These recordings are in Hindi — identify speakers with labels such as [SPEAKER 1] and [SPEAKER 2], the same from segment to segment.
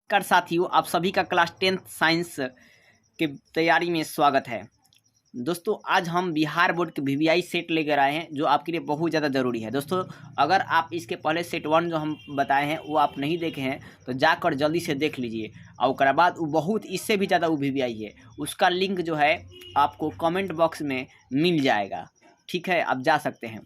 [SPEAKER 1] नमस्कार साथियों, आप सभी का क्लास 10th साइंस के तैयारी में स्वागत है। दोस्तों, आज हम बिहार बोर्ड के वीवीआई सेट लेकर आए हैं जो आपके लिए बहुत ज़्यादा ज़रूरी है। दोस्तों, अगर आप इसके पहले सेट 1 जो हम बताए हैं वो आप नहीं देखे हैं तो जाकर जल्दी से देख लीजिए। और उसके बाद वो बहुत इससे भी ज़्यादा वो वीवीआई है, उसका लिंक जो है आपको कमेंट बॉक्स में मिल जाएगा। ठीक है, आप जा सकते हैं।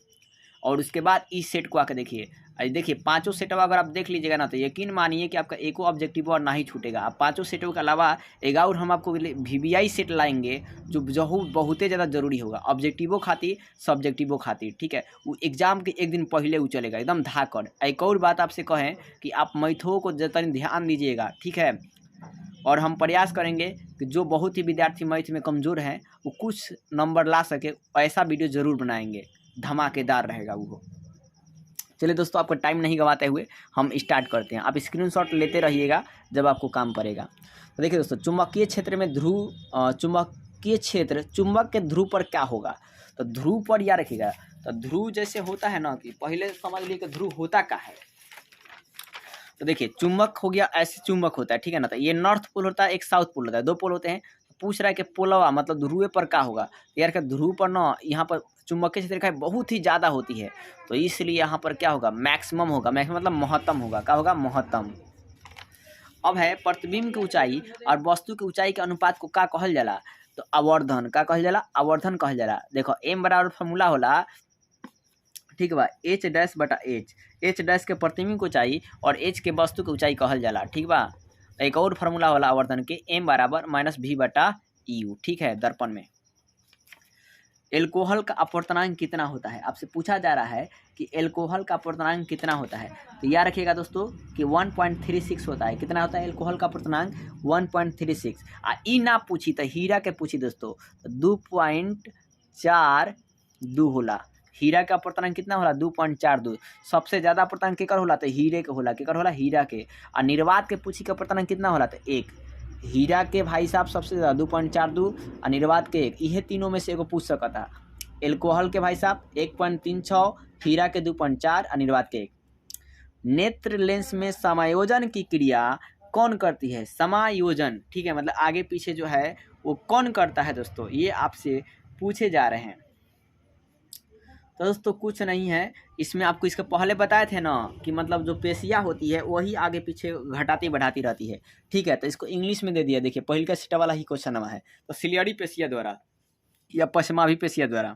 [SPEAKER 1] और उसके बाद इस सेट को आकर देखिए। देखिए, पांचों सेटों अगर आप देख लीजिएगा ना तो यकीन मानिए कि आपका एको ऑब्जेक्टिव और ना ही छूटेगा। आप पांचों सेटों के अलावा एक और हम आपको वीवीआई सेट लाएंगे जो बहुत ज़्यादा जरूरी होगा ऑब्जेक्टिवों खातिर, सब्जेक्टिवों खातिर। ठीक है, वो एग्जाम के एक दिन पहले वो चलेगा एकदम धाकड़। एक और बात आपसे कहें कि आप मैथों को जितना ध्यान दीजिएगा, ठीक है। और हम प्रयास करेंगे कि जो बहुत ही विद्यार्थी मैथ में कमज़ोर हैं वो कुछ नंबर ला सके, ऐसा वीडियो ज़रूर बनाएंगे, धमाकेदार रहेगा वो। चलिए दोस्तों, आपका टाइम नहीं गंवाते हुए हम स्टार्ट करते हैं। आप स्क्रीनशॉट लेते रहिएगा जब आपको काम पड़ेगा। तो देखिए दोस्तों, चुंबकीय क्षेत्र में चुंबकीय क्षेत्र चुंबक के ध्रुव पर क्या होगा। तो ध्रुव पर याद रखिएगा। तो ध्रुव जैसे होता है ना कि पहले समझ लीजिए कि ध्रुव होता क्या है। तो देखिए, चुंबक हो गया, ऐसे चुंबक होता है, ठीक है ना। तो ये नॉर्थ पोल होता है, एक साउथ पोल होता है, दो पोल होते हैं। पूछ रहा है कि पोलवा मतलब ध्रुव पर क्या होगा। यार क्या ध्रुव पर ना यहाँ पर चुंबकीय क्षेत्र का बहुत ही ज़्यादा होती है, तो इसलिए यहाँ पर क्या होगा, मैक्सिमम होगा। मैक्सिमम मतलब महत्तम होगा। क्या होगा, महत्तम। अब है प्रतिबिंब की ऊंचाई और वस्तु की ऊंचाई के अनुपात को क्या कहल जाला। तो आवर्धन। क्या कहल जाला, आवर्धन कहल जाला। देखो, एम बराबर फॉर्मूला होला, ठीक बा, एच डैश बटा एच। एच डैश के प्रतिबिंब की ऊंचाई और एच के वस्तु की ऊंचाई कहल जाला, ठीक बा। एक और फार्मूला होला आवर्धन के, एम बराबर माइनस भी बटा यू, ठीक है, दर्पण में। एल्कोहल का अपवर्तनांक कितना होता है, आपसे पूछा जा रहा है कि एल्कोहल का अपवर्तनांक कितना होता है। तो याद रखिएगा दोस्तों कि 1.36 होता है। कितना होता है एल्कोहल का अपवर्तनांक, 1.36। ई ना पूछी तो हीरा के पूछी दोस्तों तो 2.42 होला। हीरा का अपवर्तनांक कितना होला, 2.42। सबसे ज़्यादा अपवर्तनांक केकर होला, तो हीरे के होला। केकर होला, हीरा के। और निर्वात के पूछी का अपवर्तनांक कितना होला, तो 1। हीरा के भाई साहब सबसे ज़्यादा 2.42 और निर्वात के 1। यह तीनों में से एगो पूछ सकता। एल्कोहल के भाई साहब 1.36, हीरा के 2.4 और निर्वात के 1। नेत्र लेंस में समायोजन की क्रिया कौन करती है, समायोजन, ठीक है, मतलब आगे पीछे जो है वो कौन करता है दोस्तों, ये आपसे पूछे जा रहे हैं। तो दोस्तों कुछ नहीं है इसमें, आपको इसके पहले बताए थे ना कि मतलब जो पेशियाँ होती है वही आगे पीछे घटाती बढ़ाती रहती है, ठीक है। तो इसको इंग्लिश में दे दिया। देखिए, पहले का सीटा वाला ही क्वेश्चन है। तो सिलियरी पेशिया द्वारा या पश्चिमाभी पेशिया द्वारा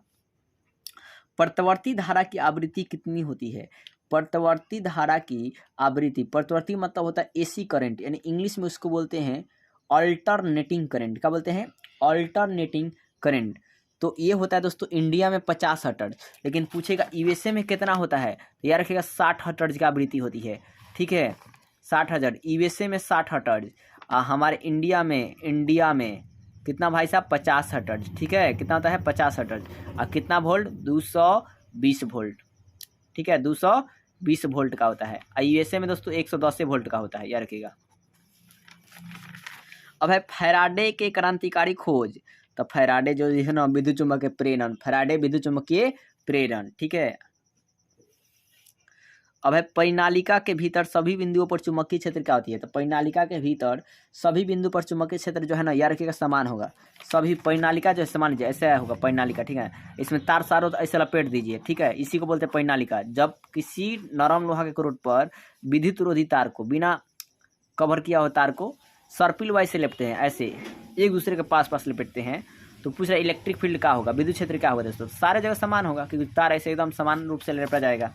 [SPEAKER 1] प्रत्यावर्ती धारा की आवृत्ति कितनी होती है। प्रत्यावर्ती धारा की आवृत्ति, प्रत्यावर्ती मतलब होता है एसी करंट, यानी इंग्लिश में उसको बोलते हैं अल्टरनेटिंग करंट। क्या बोलते हैं, अल्टरनेटिंग करंट। तो ये होता है दोस्तों इंडिया में 50 हर्ट्ज, लेकिन पूछेगा यूएसए में कितना होता है। तो याद रखिएगा 60 हर्ट्ज की आवृत्ति होती है, ठीक है, 60 हर्ट्ज। यूएसए में 60 हर्ट्ज। हमारे इंडिया में कितना भाई साहब, 50 हर्ट्ज, ठीक है। कितना होता है, 50 हर्ट्ज। और कितना वोल्ट, 220 वोल्ट, ठीक है, 220 वोल्ट का होता है। और यूएसए में दोस्तों 110 वोल्ट का होता है, याद रखिएगा। अब है फैराडे के क्रांतिकारी खोज। तो फैराडे जो है ना विद्युत चुम्बकीय प्रेरण, फैराडे विद्युत चुम्बकीय प्रेरण, ठीक है। अब है परिनालिका के भीतर सभी बिंदुओं पर चुंबकीय क्षेत्र क्या होती है। तो परिनालिका के भीतर सभी बिंदु पर चुंबकीय क्षेत्र जो है ना, याद रखिएगा समान होगा। सभी परिनालिका जो है समान लीजिए, ऐसे होगा परिनालिका, ठीक है। इसमें तार सारों तो ऐसे लपेट दीजिए, ठीक है। इसी को बोलते हैं परिनालिका। जब किसी नरम लोहा के करोड़ पर विद्युत रोधी तार को बिना कवर किया हुआ तार को सर्पिल वाइज से लेपते हैं, ऐसे एक दूसरे के पास पास लपेटते हैं, तो पूछ रहा है इलेक्ट्रिक फील्ड क्या होगा, विद्युत क्षेत्र क्या होगा दोस्तों। सारे जगह समान होगा क्योंकि तार ऐसे एकदम समान रूप से लपेटा जाएगा।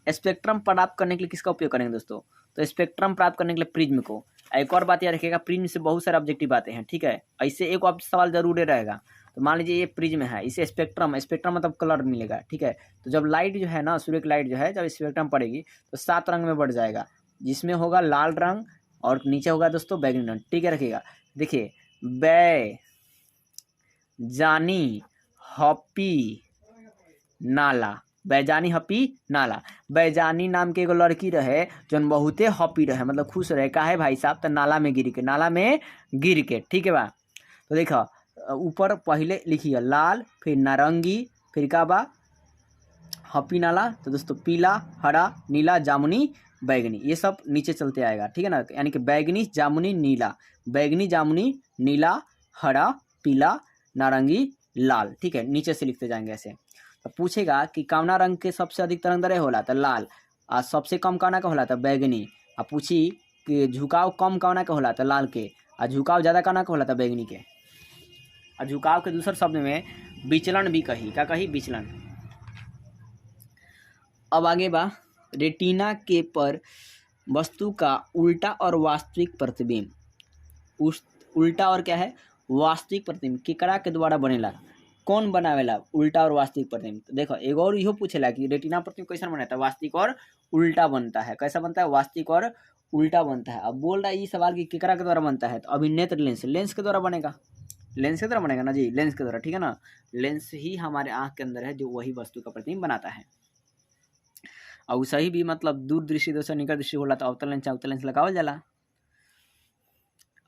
[SPEAKER 1] स्पेक्ट्रम प्राप्त करने के लिए किसका उपयोग करेंगे दोस्तों। तो स्पेक्ट्रम प्राप्त करने के लिए प्रिज्म को। एक और बात याद रखिएगा, प्रिज्म से बहुत सारे ऑब्जेक्टिव आते हैं, ठीक है। ऐसे एक और सवाल जरूर रहेगा। तो मान लीजिए ये प्रिज्म है, इसे स्पेक्ट्रम मतलब कलर मिलेगा, ठीक है। तो जब लाइट जो है ना, सूर्य की लाइट जो है जब स्पेक्ट्रम पड़ेगी तो 7 रंग में बढ़ जाएगा, जिसमें होगा लाल रंग और नीचे होगा दोस्तों बैगनी रंग, ठीक है, रखिएगा। देखिए, बैजानी हॉपी नाला, बैजानी हॉपी नाला। बैजानी नाम के एगो लड़की रहे जौन बहुते हॉपी रहे, मतलब खुश रहे, का है भाई साहब, तो नाला में गिर के, ठीक है बा। तो देखो ऊपर पहले लिखिए लाल, फिर नारंगी, फिर का बा हॉपी नाला। तो दोस्तों पीला, हरा, नीला, जामुनी, बैगनी, ये सब नीचे चलते आएगा, ठीक है ना। यानी कि बैगनी, जामुनी, नीला, बैगनी, जामुनी, नीला, हरा, पीला, नारंगी, लाल, ठीक है। नीचे से लिखते जाएंगे ऐसे। तो पूछेगा कि कौना रंग के सबसे अधिक तरंगदरे होला, तो लाल। आ सबसे कम कौना के होला, तो बैगनी। आ पूछी कि झुकाव कम कौना के होला, तो लाल के। आ झुकाव ज़्यादा कौना के होला, तो बैगनी के। आ झुकाव के दूसरे शब्द में विचलन भी कही, क्या कही, विचलन। अब आगे बा, रेटिना के पर वस्तु का उल्टा और वास्तविक प्रतिबिंब। उस उल्टा और क्या है, वास्तविक प्रतिबिंब केकरा के द्वारा बनेला, कौन बनावेला उल्टा और वास्तविक प्रतिबिंब। तो देखो एगो और इहो पूछेला कि रेटिना प्रतिबिंब कैसा बनता है, वास्तविक और उल्टा बनता है। कैसा बनता है, वास्तविक और उल्टा बनता है। अब बोल रहा है ये सवाल कि केकरा के द्वारा बनता है, तो अभिनेत्र लेंस, लेंस के द्वारा बनेगा, लेंस के द्वारा बनेगा ना जी, लेंस के द्वारा, ठीक है ना। लेंस ही हमारे आँख के अंदर है जो वही वस्तु का प्रतिबिंब बनाता है। और सही भी मतलब दूरदृष्टि दोषा निकट दृष्टि होला तो अवतल लेंस अवतल लेंस लगावल जाला।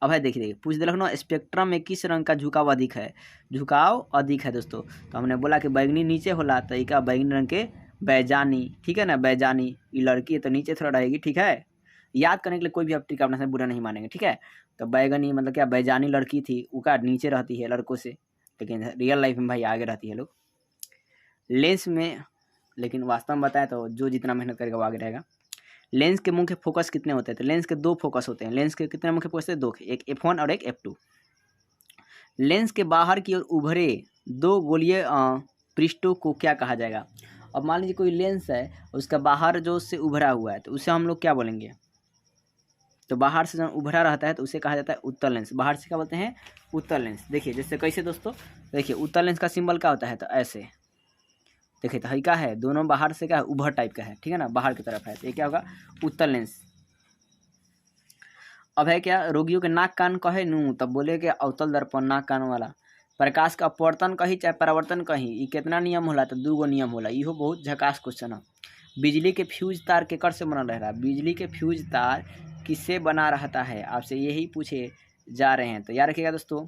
[SPEAKER 1] अब है देखिए पूछ दिलक ना, स्पेक्ट्रम में किस रंग का झुकाव अधिक है, झुकाव अधिक है दोस्तों। तो हमने बोला कि बैगनी नीचे होला, तो एक बैगनी रंग के बैजानी, ठीक है ना, बैजानी। ये लड़की है तो नीचे थोड़ा रहेगी, ठीक है। याद करने के लिए कोई भी आप ट्रिक अपने से बुरा नहीं मानेंगे, ठीक है। तो बैगनी मतलब क्या, बैजानी लड़की थी, उका नीचे रहती है लड़कों से, लेकिन रियल लाइफ में भाई आगे रहती है लोग लेंस में। लेकिन वास्तव में बताएं तो जो जितना मेहनत करेगा वो आगे रहेगा। लेंस के मुख्य फोकस कितने होते हैं, तो लेंस के दो फोकस होते हैं। लेंस के कितने मुख्य फोकस है, दो, एक f1 और एक f2। लेंस के बाहर की ओर उभरे दो गोलीय पृष्ठों को क्या कहा जाएगा। अब मान लीजिए कोई लेंस है, उसका बाहर जो उससे उभरा हुआ है, तो उसे हम लोग क्या बोलेंगे, तो बाहर से जब उभरा रहता है तो उसे कहा जाता है उत्तल लेंस। बाहर से क्या बोलते हैं, उत्तल लेंस। देखिए जैसे कैसे दोस्तों, देखिए उत्तल लेंस का सिंबल क्या होता है, तो ऐसे देखिए, तो क्या है, दोनों बाहर से क्या है, उभर टाइप का है, ठीक है ना, बाहर की तरफ है, तो ये क्या होगा, उत्तल लेंस। अब है क्या, रोगियों के नाक कान कहे नू, तब बोले कि अवतल दर्पण नाक कान वाला। प्रकाश का अपवर्तन कही चाहे परावर्तन कही, ये कितना नियम होला, तो 2 नियम होला। इहो बहुत झकास क्वेश्चन है। बिजली के फ्यूज तार केकर से बनल रह रहा है, बिजली के फ्यूज तार किससे बना रहता है, आपसे यही पूछे जा रहे हैं। तो याद रखिएगा दोस्तों,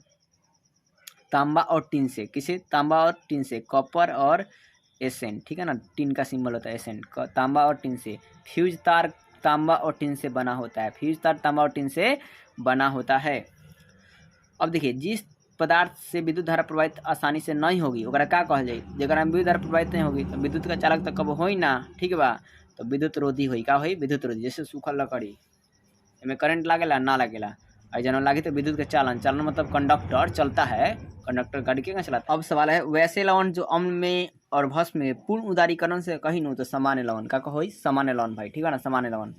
[SPEAKER 1] तांबा और टिन से, किसे, तांबा और टिन से, कॉपर और एसेंट, ठीक है ना, टिन का सिंबल होता है एसेंट, तांबा और टिन से। फ्यूज तार तांबा और टिन से बना होता है, फ्यूज तार तांबा और टिन से बना होता है। अब देखिए, जिस पदार्थ से विद्युत धारा प्रवाहित आसानी से नहीं होगी ओकरा का कहल जाई, जेकरा में विद्युत धारा प्रवाहित नहीं होगी तो विद्युत का चालक तो कब होई ना, ठीक बा, तो विद्युत रोधी होई, का होई, विद्युत रोधी। जैसे सूखल लकड़ी में करंट लागेला ना लागेला, और जन लागे तो विद्युत का चालन, चालन मतलब कंडक्टर चलता है, कंडक्टर गाड़ी के चलाता। अब सवाल है, वैसे लवण जो अम्ल में और भस्म में पूर्ण उदारीकरण से कही नो, तो सामान्य लवण, का होई, सामान्य लवण भाई, ठीक है ना, सामान्य लवण,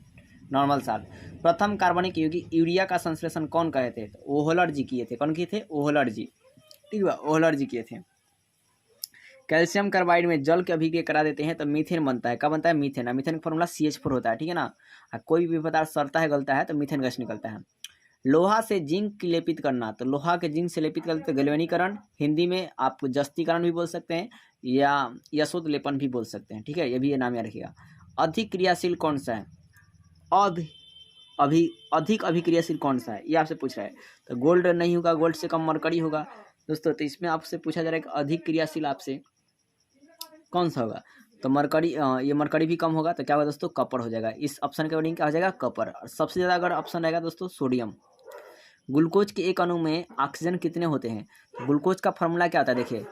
[SPEAKER 1] नॉर्मल साल्ट। प्रथम कार्बनिक यौगिक यूरिया का संश्लेषण कौन कहे थे, तो ओहलर जी किए थे। कौन किए थे, ओहलर जी, ठीक है, ओहलर जी किए थे। कैल्शियम कार्बाइड में जल के अभिक्रिया करा देते हैं तो मीथेन बनता है, क्या बनता है, मीथेन। मीथेन का फॉर्मूला CH4 होता है, ठीक है ना। कोई भी पदार्थ सड़ता है गलता है तो मीथेन गैस निकलता है। लोहा से जिंक लेपित करना, तो लोहा के जिंक से लेपित करते गैल्वेनीकरण, हिंदी में आप जस्तीकरण भी बोल सकते हैं या यशोद लेपन भी बोल सकते हैं, ठीक है, ये भी ये नाम याद रखिएगा। अधिक क्रियाशील कौन सा है, अधिक अभिक्रियाशील कौन सा है, ये आपसे पूछ रहा है। तो गोल्ड नहीं होगा, गोल्ड से कम मरकरी होगा दोस्तों। तो इसमें आपसे पूछा जा रहा है कि अधिक क्रियाशील आपसे कौन सा होगा, तो मरकरी, ये मरकरी भी कम होगा, तो क्या होगा दोस्तों, कपर हो जाएगा। इस ऑप्शन के वर्डिंग क्या हो जाएगा, कपर। और सबसे ज़्यादा अगर ऑप्शन रहेगा दोस्तों सोडियम। ग्लूकोज के एक अणु में ऑक्सीजन कितने होते हैं, ग्लूकोज का फॉर्मूला क्या होता है, देखिए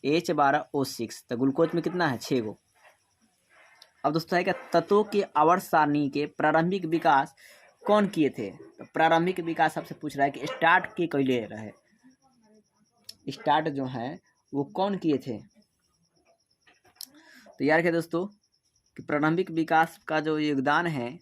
[SPEAKER 1] C6H12O6, तो ग्लूकोज में कितना है, 6 गो। अब दोस्तों है क्या, तत्वों के आवर्त सारणी के प्रारंभिक विकास कौन किए थे, तो प्रारंभिक विकास आपसे पूछ रहा है कि स्टार्ट के कैले रहे, स्टार्ट जो है वो कौन किए थे। तो यार क्या दोस्तों कि प्रारंभिक विकास का जो योगदान है,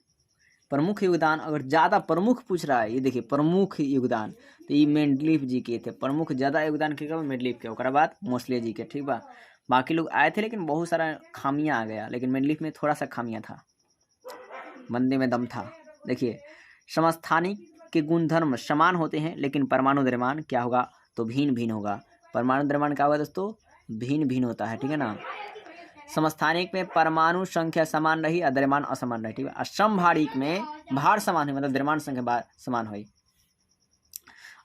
[SPEAKER 1] प्रमुख योगदान, अगर ज़्यादा प्रमुख पूछ रहा है, ये देखिए प्रमुख योगदान, तो ये मेंडलीफ जी किए थे। प्रमुख ज़्यादा योगदान के मेंडलीफ के, उसके बाद मोस्ले जी के, ठीक बा। बाकी लोग आए थे लेकिन बहुत सारा खामियां आ गया, लेकिन मेंडलीफ में थोड़ा सा खामियां था, बंदे में दम था। देखिए, समस्थानिक के गुणधर्म समान होते हैं लेकिन परमाणु द्रव्यमान क्या होगा, तो भिन्न भिन्न होगा। परमाणु द्रव्यमान क्या होगा दोस्तों, भिन्न भिन्न होता है, ठीक है ना। समस्थानिक में परमाणु संख्या समान रही और द्रव्यमान असमान रही, ठीक है। समभारिक में भार समान हुई, मतलब द्रव्यमान संख्या समान हुई।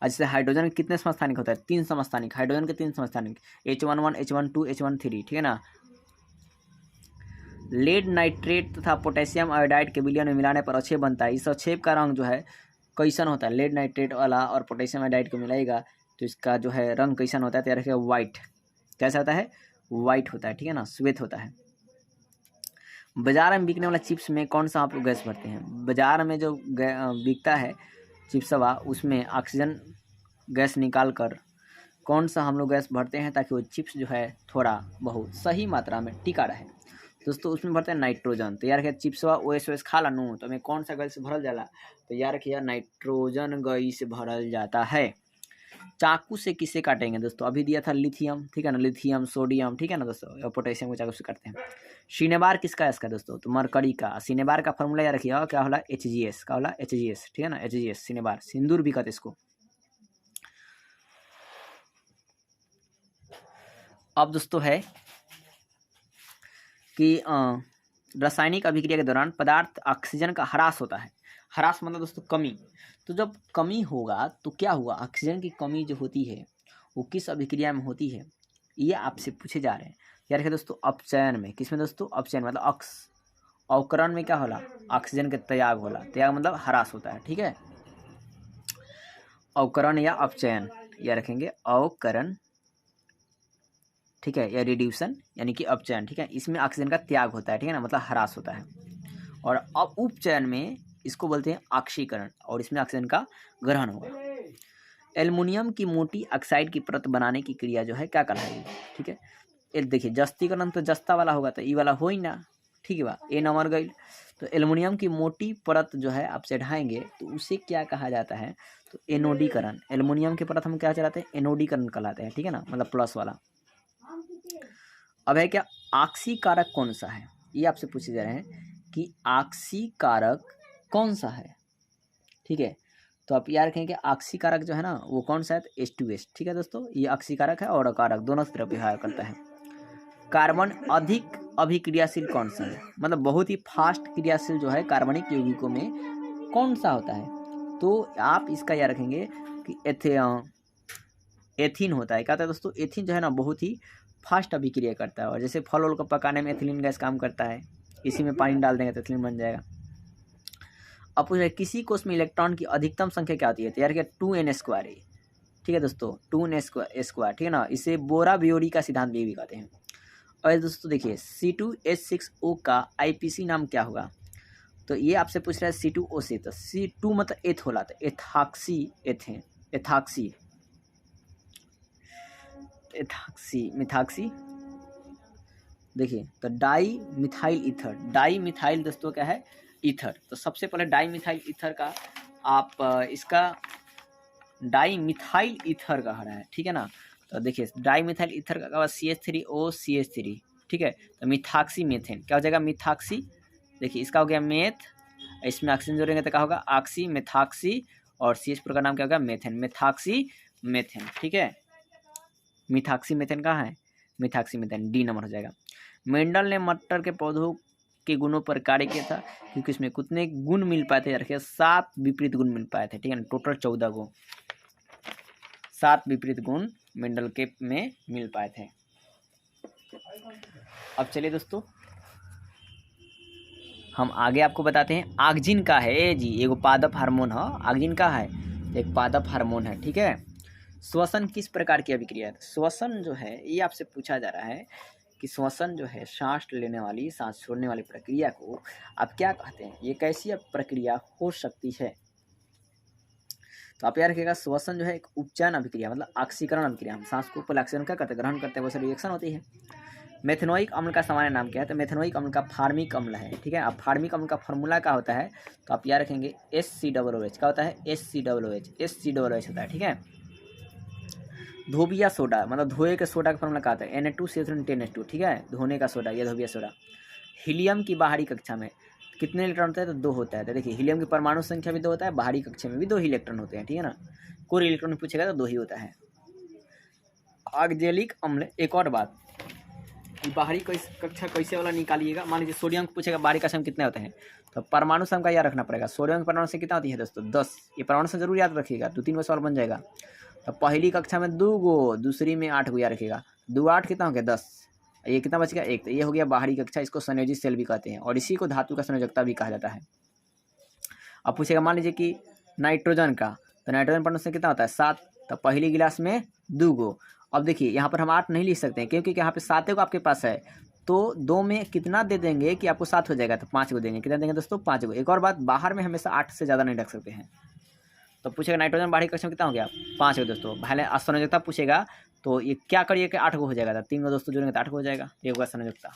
[SPEAKER 1] जैसे हाइड्रोजन के कितने समस्थानिक होता है, 3 समस्थानिक, हाइड्रोजन के 3 समस्थानिक, H11, H12, H13, ठीक है ना। लेड नाइट्रेट तथा पोटेशियम आयोडाइड के विलयन में मिलाने पर अक्षेप बनता है। इस अक्षेप का रंग जो है कैसन होता है? लेड नाइट्रेट वाला और पोटेशियम आयोडाइड को मिलाएगा तो इसका जो है रंग कैसन होता है? तैयार रखेगा वाइट। कैसा होता है? वाइट होता है, ठीक है ना, श्वेत होता है। बाजार में बिकने वाला चिप्स में कौन सा आप लोग गैस भरते हैं? बाजार में जो बिकता है चिप्सवा, उसमें ऑक्सीजन गैस निकाल कर कौन सा हम लोग गैस भरते हैं ताकि वो चिप्स जो है थोड़ा बहुत सही मात्रा में टिका रहे? दोस्तों उसमें भरते हैं नाइट्रोजन। तो यार रखिए चिप्सवा ओएस खा लानू तो हमें कौन सा गैस भरल जाला? तो यार रखिए नाइट्रोजन गैस भरल जाता है। चाकू से किसे काटेंगे दोस्तों? अभी दिया था लिथियम, ठीक है ना, लिथियम सोडियम, ठीक है ना दोस्तों, और पोटेशियम को चाकू से काटते हैं। सिनेबार किसका है इसका दोस्तों? तो मरकरी का। सिनेबार का फॉर्मूला याद रखिए क्या होला? HGS का होला, HGS, ठीक है ना, HGS सिनेबार। सिंदूर भी कहते इसको। अब दोस्तों है कि रासायनिक अभिक्रिया के दौरान पदार्थ ऑक्सीजन का ह्रास होता है। ह्रास मतलब दोस्तों कमी। तो जब कमी होगा तो क्या हुआ? ऑक्सीजन की कमी जो होती है वो किस अभिक्रिया में होती है? ये आपसे पूछे जा रहे हैं। याद रखिए दोस्तों अपचयन में। किसमें दोस्तों? अपचयन मतलब अवकरण में क्या होला? ऑक्सीजन के त्याग होला। त्याग मतलब ह्रास होता है, ठीक है। अवकरण या अपचयन या रखेंगे अवकरण, ठीक है, या रिड्यूसन यानी कि अपचयन, ठीक है। इसमें ऑक्सीजन का त्याग होता है, ठीक है ना, मतलब ह्रास होता है। और अब उपचयन में इसको बोलते हैं ऑक्सीकरण और इसमें ऑक्सीजन का ग्रहण होगा। एल्युमिनियम की मोटी ऑक्साइड की परत बनाने की क्रिया जो है क्या कहलाएगी? ठीक है, ये देखिए जस्तीकरण तो जस्ता वाला होगा तो ई वाला हो ही ना, ठीक है बा, ए नंबर गई। तो एल्युमिनियम की मोटी परत जो है आप चढ़ाएंगे तो उसे क्या कहा जाता है? तो एनोडीकरण। एल्युमिनियम की परत हम क्या चलाते हैं? एनोडीकरण कहलाते हैं, ठीक है ना, मतलब प्लस वाला। अब है क्या ऑक्सीकारक कौन सा है? ये आपसे पूछे जा रहे हैं कि ऑक्सीकारक कौन सा है, ठीक है। तो आप याद रखें कि ऑक्सीकारक जो है ना वो कौन सा है? तो H2S, ठीक है दोस्तों। ये ऑक्सीकारक है और अकारक दोनों तरफ व्यवहार करता है। कार्बन अधिक अभिक्रियाशील कौन सा है? मतलब बहुत ही फास्ट क्रियाशील जो है कार्बनिक यौगिकों में कौन सा होता है? तो आप इसका याद रखेंगे कि एथीन होता है। क्या होता है दोस्तों? एथीन जो है ना बहुत ही फास्ट अभिक्रिया करता है। और जैसे फल वल को पकाने में एथिलीन गैस काम करता है, इसी में पानी डाल देंगे तो एथिलीन बन जाएगा। अब पूछ रहे किसी कोष में इलेक्ट्रॉन की अधिकतम संख्या क्या होती है? तैयार किया 2n² है, ठीक है दोस्तों, 2n², ठीक है ना। इसे बोरा बियोरी का सिद्धांत भी कहते हैं। और दोस्तों देखिए C2H6O का IPC नाम क्या होगा? तो ये आपसे पूछ रहा है C2O से। तो C2 मतलब एथ होला, तो एथाक्सी, एथेन, एथाक्सी, एथाक्सी, मिथाक्सी। देखिए तो di methyl ether. Di methyl दोस्तों क्या है? ईथर। तो सबसे पहले डाई मिथाइल ईथर का आप इसका डाई मिथाइल ईथर कहा रहा है, ठीक है ना। तो देखिए डाई मिथाइल ईथर का CH3O CH3, ठीक है। तो मिथाक्सी मेथेन क्या हो जाएगा? मिथाक्सी। देखिए इसका हो गया मेथ, इसमें ऑक्सीजन जोड़ेंगे तो क्या होगा? ऑक्सी मेथाक्सी, और CH4 का नाम क्या होगा? मेथेन, मिथाक्सी मेथेन, ठीक है। मिथाक्सी मेथेन कहाँ है? मिथाक्सी मेथेन, D नंबर हो जाएगा। मेंडल ने मटर के पौधों के गुणों पर कार्य किया था क्योंकि इसमें कितने गुण मिल पाए थे? रखिए 7 विपरीत गुण मिल पाए थे, ठीक है ना। टोटल 14 गुण, 7 विपरीत गुण मेंडल के में मिल पाए थे। अब चलिए दोस्तों हम आगे आपको बताते हैं। ऑक्जिन का है जी, एगो पादप हार्मोन है। ऑक्जिन का है एक पादप हार्मोन है, ठीक है। श्वसन किस प्रकार की अभिक्रिया है? श्वसन जो है ये आपसे पूछा जा रहा है कि श्वसन जो है सांस लेने वाली सांस छोड़ने वाली प्रक्रिया को आप क्या कहते हैं? ये कैसी प्रक्रिया हो सकती है? तो आप याद रखिएगा श्वसन जो है एक उपचयन अभिक्रिया मतलब ऑक्सीकरण अभिक्रिया। हम सांस को ऊपर ऑक्सीजन क्या करते हैं? ग्रहण करते हैं, वो सब रिएक्शन होती है। मेथेनोइक अम्ल का सामान्य नाम क्या है? तो मेथेनोइक अम्ल का फार्मिक अम्ल है, ठीक है। अब फार्मिक अम्ल का फॉर्मूला क्या होता है? तो आप याद रखेंगे HCOOH। क्या होता है? HCOOH होता है, ठीक है। धोबिया सोडा मतलब धोए के सोडा का फॉर्मूला क्या होता है? Na2CO3 ठीक है, धोने का सोडा या धोबिया सोडा। हीलियम की बाहरी कक्षा में कितने इलेक्ट्रॉन होते हैं? तो 2 होता है। तो देखिए हीलियम की परमाणु संख्या भी 2 होता है, बाहरी कक्षा में भी 2 ही इलेक्ट्रॉन होते हैं, ठीक है ना। कोई इलेक्ट्रॉन पूछेगा तो 2 ही होता है। ऑक्जेलिक अम्ल, एक और बात, बाहरी कक्षा कैसे वाला निकालिएगा? मान लीजिए सोडियम पूछेगा बाहरी कक्षा में कितने होते हैं, तो परमाणु संख्या याद रखना पड़ेगा। सोडियम की परमाणु संख्या कितना होती है दोस्तों? 10। ये परमाणु संख्या जरूर याद रखिएगा, 2-3 सवाल बन जाएगा। तो पहली कक्षा में 2 गो, दूसरी में 8 गो याद रखिएगा। 2 8 कितना हो गया? 10। ये कितना बच गया, एक। तो ये हो गया बाहरी कक्षा, इसको संयोजी सेल भी कहते हैं और इसी को धातु का संयोजकता भी कहा जाता है। अब पूछेगा मान लीजिए कि नाइट्रोजन का, तो नाइट्रोजन परमाणु कितना होता है 7, तो पहली गिलास में 2 गो। अब देखिए यहाँ पर हम 8 नहीं लिख सकते हैं क्योंकि यहाँ पे 7 को आपके पास है, तो 2 में कितना दे देंगे कि आपको 7 हो जाएगा, तो 5 को देंगे। कितना देंगे दोस्तों, 5 को। एक और बात, बाहर में हमेशा 8 से ज़्यादा नहीं रख सकते हैं। तो पूछेगा नाइट्रोजन बाहरी कक्षा में कितना हो गया, 5 को दोस्तों। पहले संयोजकता पूछेगा तो ये क्या करिए कि 8 को हो जाएगा, तो 3 को दोस्तों जोड़ेंगे तो 8 को हो जाएगा, ये होगा संयोजकता।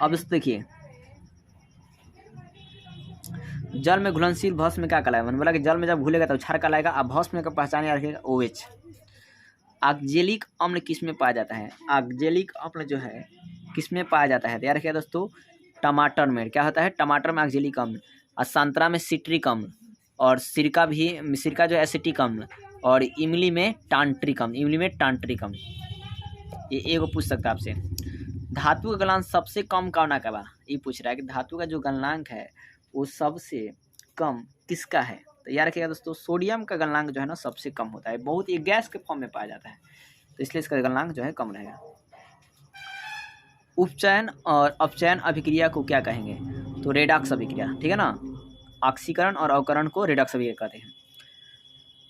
[SPEAKER 1] अब दोस्तों देखिए जल में घुलनशील भस्म में क्या कहलाएगा, मैंने बोला कि जल में जब घुलेगा तो क्षार कहलाएगा। अब भस्म का पहचान याद रखिएगा OH। ऑक्जेलिक अम्ल किस में पाया जाता है, ऑक्जेलिक अम्ल जो है किस में पाया जाता है, तो याद रखिएगा दोस्तों टमाटर में। क्या होता है, टमाटर में ऑक्जेलिक अम्ल, और संतरा में सिट्रिक अम्ल, और सिरका जो एसिटिक अम्ल, और इमली में टांट्रिक अम्ल, ये एगो पूछ सकता है आपसे। धातु का गलनांक सबसे कम कौन का बा, ये पूछ रहा है कि धातु का जो गलनांक है वो सबसे कम किसका है, तो याद रखिएगा दोस्तों सोडियम का गलनांक जो है ना सबसे कम होता है, बहुत ये गैस के फॉर्म में पाया जाता है, तो इसलिए इसका गलनांक जो है कम रहेगा। उपचयन और अपचयन अभिक्रिया को क्या कहेंगे, तो रेडॉक्स अभिक्रिया, ठीक है ना। ऑक्सीकरण और अवकरण को रेडॉक्स अभिक्रिया कहते हैं।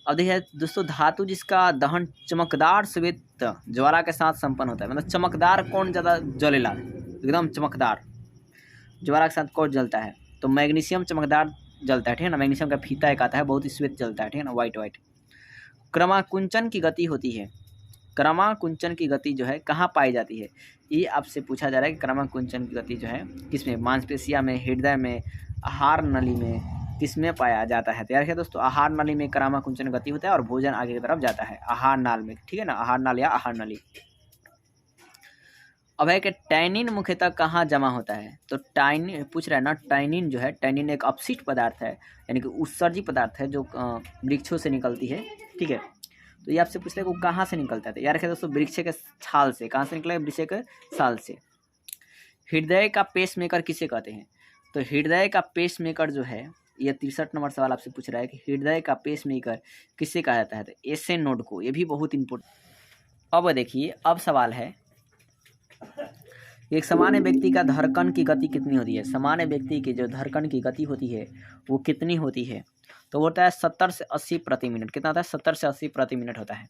[SPEAKER 1] अब देखिए दोस्तों धातु जिसका दहन चमकदार श्वेत ज्वाला के साथ संपन्न होता है, मतलब चमकदार कौन ज़्यादा जलेला, एकदम चमकदार ज्वाला के साथ कौन जलता है, तो मैग्नीशियम चमकदार जलता है, ठीक है ना। मैग्नीशियम का फीता एक आता है बहुत ही श्वेत जलता है, ठीक है ना, वाइट। क्रमाकुंचन की गति होती है, क्रमाकुंचन की गति जो है कहाँ पाई जाती है, ये आपसे पूछा जा रहा है कि क्रमाकुंचन की गति जो है किसमें, मांसपेशिया में, हृदय में, आहार नली में, किसमें पाया जाता है। तैयार है दोस्तों, आहार नली में क्रमाकुंचन गति होता है और भोजन आगे की तरफ जाता है आहार नाल में, ठीक है ना, आहार नाल या आहार नली। अब है कि टैनिन मुख्यतः कहाँ जमा होता है, तो टाइनिन पूछ रहा है ना, टैनिन जो है, टैनिन एक अपशिष्ट पदार्थ है, यानी कि उत्सर्जी पदार्थ है जो वृक्षों से निकलती है, ठीक है। तो ये आपसे पूछ रहे हैं वो कहाँ से निकलता है, तो यार दोस्तों वृक्ष के छाल से। कहाँ से निकलेगा, वृक्ष के छाल से। हृदय का पेस मेकर किसे कहते हैं, तो हृदय का पेस मेकर जो है, ये 63 नंबर सवाल आपसे पूछ रहा है कि हृदय का पेस मेकर किसे कहा जाता है, तो एसए नोड को, ये भी बहुत इंपॉर्टेंट। अब देखिए अब सवाल है, एक सामान्य व्यक्ति का धड़कन की गति कितनी होती है, सामान्य व्यक्ति की जो धड़कन की गति होती है वो कितनी होती है, तो वो होता है 70 से 80 प्रति मिनट। कितना होता है, 70 से 80 प्रति मिनट होता है।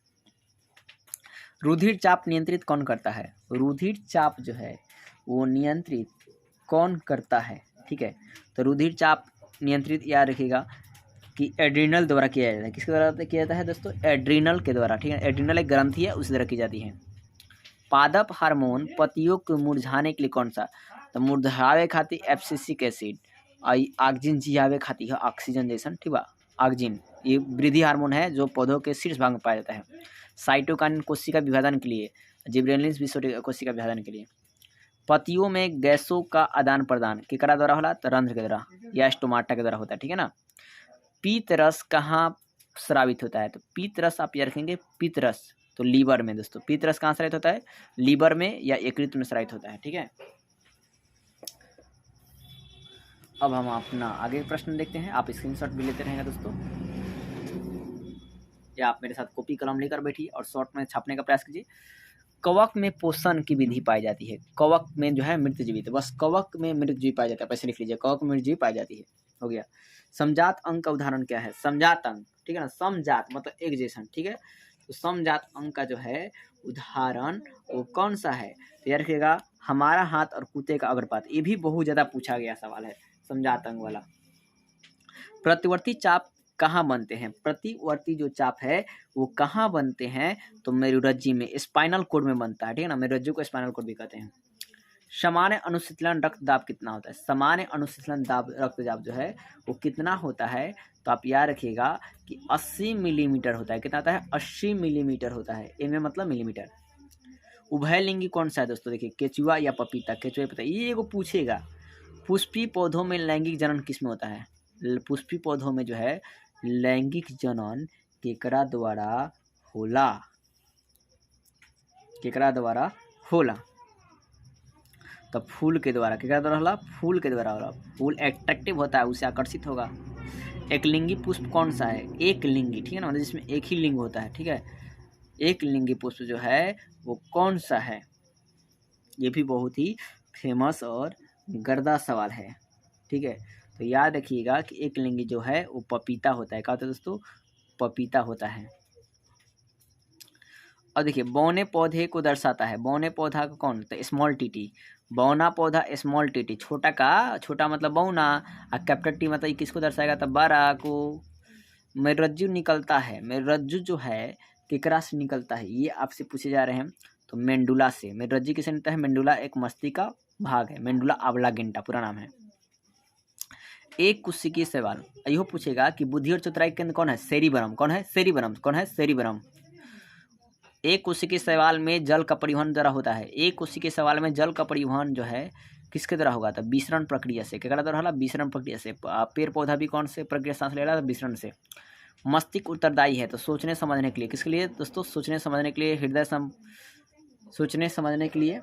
[SPEAKER 1] रुधिर चाप नियंत्रित कौन करता है, रुधिर चाप जो है वो नियंत्रित कौन करता है, ठीक है। तो रुधिर चाप नियंत्रित याद रखिएगा कि एड्रीनल द्वारा किया जाता है। किसके द्वारा किया जाता है दोस्तों, एड्रीनल के द्वारा, ठीक है। एड्रीनल एक ग्रंथि है, उसी द्वारा की जाती है। पादप हार्मोन पतियों को मुरझाने के लिए कौन सा, तो मुरझावे खाती एब्सिसिक एसिड, ऑक्सिजन जियावे खाती है ऑक्सीजन जैसन, ठीक है। ऑक्सिजन ये वृद्धि हार्मोन है जो पौधों के शीर्ष भाग में पाया जाता है। साइटोकाइन कोशिका विभाजन के लिए, जिब्रेलिन कोशिका विभाजन के लिए। पतियों में गैसों का आदान प्रदान केकरा द्वारा होला, तो रंध्र के द्वारा या स्टोमाटा के द्वारा होता है, ठीक है ना। पीत रस कहाँ स्रावित होता है, तो पीत रस आप याद रखेंगे, पीत रस तो लीवर में दोस्तों, पीत रस कहाँ स्रावित होता है, लीवर में या यकृत में स्रावित होता है, ठीक है। अब हम अपना आगे प्रश्न देखते हैं, आप स्क्रीनशॉट भी लेते रहेंगे दोस्तों, या आप मेरे साथ कॉपी कलम लेकर बैठिए और शॉर्ट में छापने का प्रयास कीजिए। कवक में पोषण की विधि पाई जाती है, कवक में जो है मृतजीवित, बस कवक में मृतजीव पाया जाता है, पैसे लिख लीजिए, कवक में मृतजीव पाई जाती है, हो गया। समजात अंग का उदाहरण क्या है, समजात अंग, ठीक है ना, समजात मतलब एक जैसन, ठीक है। तो समजात अंग का जो है उदाहरण वो कौन सा है, तो याद रखिएगा हमारा हाथ और कुत्ते का अग्रपात, ये भी बहुत ज़्यादा पूछा गया सवाल है समजात अंग वाला। प्रतिवर्ती चाप कहाँ बनते हैं, प्रतिवर्ती जो चाप है वो कहाँ बनते हैं, तो मेरुरज्जु में, स्पाइनल कोड में बनता है, ठीक है ना, मेरुरज्जु को स्पाइनल कोड भी कहते हैं। सामान्य अनुशीतलन रक्तदाब कितना होता है, सामान्य अनुशीतलन दाब रक्तदाब जो है वो कितना होता है, तो आप याद रखिएगा कि 80 मिलीमीटर होता है। कितना होता है, 80 मिलीमीटर होता है, इनमें मतलब मिलीमीटर। उभयलिंगी कौन सा है दोस्तों, देखिए केचुआ या पपीता, केचुआ पता ये एगो पूछेगा। पुष्पी पौधों में लैंगिक जनन किसमें होता है, पुष्पी पौधों में जो है लैंगिक जनन केकरा द्वारा होला, केकरा द्वारा होला, तो फूल के द्वारा, केकरा द्वारा होला, फूल के द्वारा होला। फूल एट्रैक्टिव होता है, उसे आकर्षित होगा। एक लिंगी पुष्प कौन सा है, एक लिंगी, ठीक है ना, मतलब जिसमें एक ही लिंग होता है, ठीक है। एक लिंगी पुष्प जो है वो कौन सा है? ये भी बहुत ही फेमस और गर्दा सवाल है। ठीक है, तो याद रखिएगा कि एक लिंगी जो है वो पपीता होता है। क्या होता है दोस्तों? पपीता होता है। और देखिए बौने पौधे को दर्शाता है। बौने पौधा का कौन? तो स्मॉल टीटी। बौना पौधा स्मॉल टीटी, छोटा का छोटा मतलब बौना, और कैपिटल टी मतलब किसको दर्शाएगा? तो बड़ा को। मेरुरज्जु निकलता है। मेरुरज्जु जो है केकरा से निकलता है? ये आपसे पूछे जा रहे हैं। तो मेंडुला से। मेरुरज्जु किसे निकलता है? मेंडुला एक मस्तिष्क का भाग है। मेंडुला आब्लागेंटा पूरा नाम है। एक कुशिकीय सवाल यह पूछेगा कि बुद्धि और चतुराई के केंद्र कौन है? सेरिबरम। कौन है? सेरिबरम। कौन है? सेरिबरम। एक कोशिकीय सवाल में जल का परिवहन द्वारा होता है। एक कोशिकीय सवाल में जल का परिवहन जो है किसके द्वारा होगा? तो विसरण प्रक्रिया से। क्या द्वारा होला? विसरण प्रक्रिया से। पेड़ पौधा भी कौन से प्रक्रिया सांस ले रहा है? विसरण से। मस्तिष्क उत्तरदायी है तो सोचने समझने के लिए। किसके लिए दोस्तों? सोचने समझने के लिए। सोचने समझने के लिए।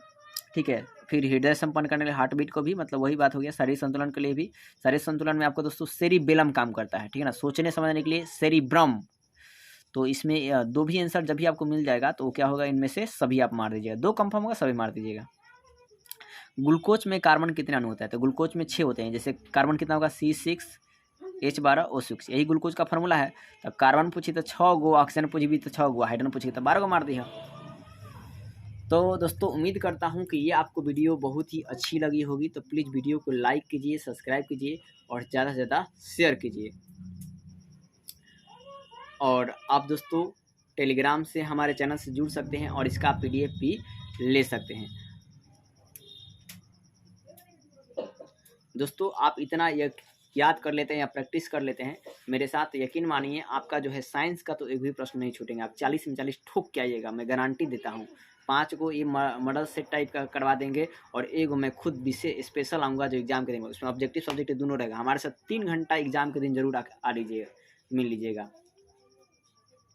[SPEAKER 1] ठीक है, फिर हृदय संपन्न करने के लिए, हार्ट बीट को भी, मतलब वही बात हो गया। शरीर संतुलन के लिए भी। शरीर संतुलन में आपको दोस्तों सेरिबेलम काम करता है। ठीक है ना। सोचने समझने के लिए सेरिब्रम। तो इसमें दो भी आंसर जब भी आपको मिल जाएगा तो क्या होगा? इनमें से सभी आप मार दीजिएगा। दो कंफर्म होगा, सभी मार दीजिएगा। ग्लूकोज में कार्बन कितने अणु होता है? तो ग्लूकोज में 6 होते हैं। जैसे कार्बन कितना होगा? C6H12O6। यही ग्लूकोज का फॉर्मूला है। तो कार्बन पूछी तो 6 गो, ऑक्सीजन पूछी भी तो 6 गो, हाइड्रोजन पूछी तो 12 गो मार दिया। तो दोस्तों उम्मीद करता हूँ कि ये आपको वीडियो बहुत ही अच्छी लगी होगी। तो प्लीज़ वीडियो को लाइक कीजिए, सब्सक्राइब कीजिए और ज़्यादा से ज़्यादा शेयर कीजिए। और आप दोस्तों टेलीग्राम से हमारे चैनल से जुड़ सकते हैं और इसका PDF भी ले सकते हैं। दोस्तों आप इतना याद कर लेते हैं या प्रैक्टिस कर लेते हैं मेरे साथ, यकीन मानिए आपका जो है साइंस का तो एक भी प्रश्न नहीं छूटेंगे। आप 40 में 40 ठोक के आइएगा, मैं गारंटी देता हूँ। 5 को ये मॉडल सेट टाइप का करवा देंगे और एक मैं खुद विशेष स्पेशल आऊँगा जो एग्जाम के देंगे। उसमें ऑब्जेक्टिव सब्जेक्टिव दोनों रहेगा। हमारे साथ 3 घंटा एग्जाम के दिन जरूर आ लीजिएगा, मिल लीजिएगा।